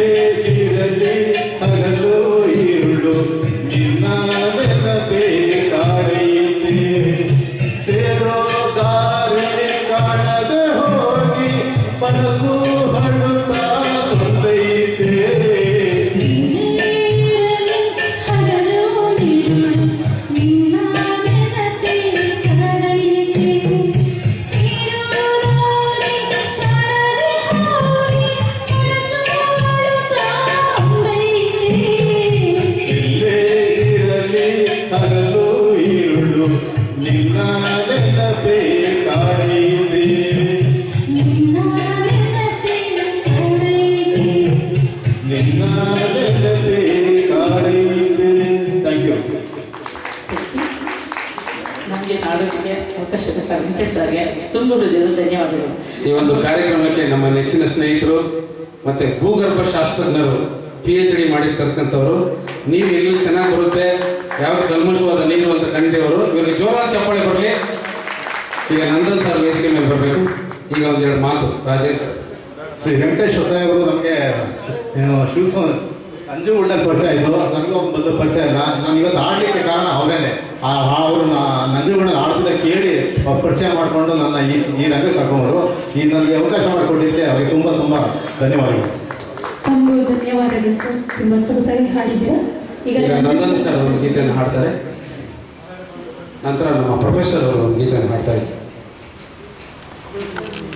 ಇರಲಿ ಹಗಲು ಇರುಳು ನಿನ್ನ ನೆನಪೇ ಕಾಡೈತೆ ಸೇರೋ ದಾರಿ ಕಾಣದೆ ಹೋಗಿ ಮನಸ್ಸು ಹಡುತ್ತಾ ತೊಂದೈತೆ ಹಗಲು ಇರುಳು ನಿನ್ನ ನೆನಪೇ ಕಾಡೈತೆ ನಿನ್ನ ನೆನಪೇ ಕಾಡೈತೆ. Thank you. ನಮಗೆ ಹಾಡೋದಕ್ಕೆ ಅವಕಾಶ ಕೊಟ್ಟ ಸರ್ಗೆ ತುಂಬ ಹೃದಯದ ಧನ್ಯವಾದಗಳು. ಈ ಒಂದು ಕಾರ್ಯಕ್ರಮಕ್ಕೆ ನಮ್ಮ ನೆಚ್ಚಿನ ಸ್ನೇಹಿತರು ಮತ್ತು ಭೂಗರ್ಭ ಶಾಸ್ತ್ರಜ್ಞರು PhD ಮಾಡಿರ್ತಕ್ಕಂಥವ್ರು, ನೀರು ಎಲ್ಲಿ ಚೆನ್ನಾಗಿ ಬರುತ್ತೆ, ಯಾವ ಕಲ್ಮಶವಾದ ನೀರು ಅಂತ ಕಂಡಿರೋರು, ಇವರಿಗೆ ಜೋರಾದ ಚಪ್ಪಾಳೆ ಬರಲಿ. ಈಗ ನಂದನ್ ಸರ್ ವೇದಿಕೆ ಮೇಲೆ ಬರಬೇಕು. ಈಗ ಒಂದೆರಡು ಮಾತು ರಾಜೇಂದ್ರ. ಶ್ರೀ ವೆಂಕಟೇಶ್ವರ ಸಾಹೇಬರು ನಮಗೆ ಶಿವಸ ನಂಜುಗೂಡ ಪರಿಚಯ ಆಯಿತು. ನನಗೂ ಮೊದಲು ಪರಿಚಯ ಇಲ್ಲ. ನಾನು ಇವತ್ತು ಆಡಲಿಕ್ಕೆ ಕಾರಣ ಅವರೇನೆ. ಅವರು ನಂಜುಗೂಡ ಆಡೋದ ಕೇಳಿ ಪರಿಚಯ ಮಾಡಿಕೊಂಡು ನನ್ನ ಈ ರಂಗ ಕರ್ಕೊಂಡ್ರು. ಈ ನನಗೆ ಅವಕಾಶ ಮಾಡಿಕೊಟ್ಟಿದ್ದಕ್ಕೆ ಅವರಿಗೆ ತುಂಬ ತುಂಬ ಧನ್ಯವಾದಗಳು. ತಮಗೂ ಧನ್ಯವಾದಗಳು ಸರ್. ತುಂಬ ಸೊಗಸಾಗಿ ಹಾಡಿದ್ದೀರಾ. ಈಗ ನಂದನ್ ಸರ್ ಅವರು ಗೀತೆಯನ್ನು ಹಾಡ್ತಾರೆ. ನಂತರ ನಮ್ಮ ಪ್ರೊಫೆಸರ್ ಅವರು ಗೀತೆಯನ್ನು ಹಾಡ್ತಾ ಇದ್ದಾರೆ.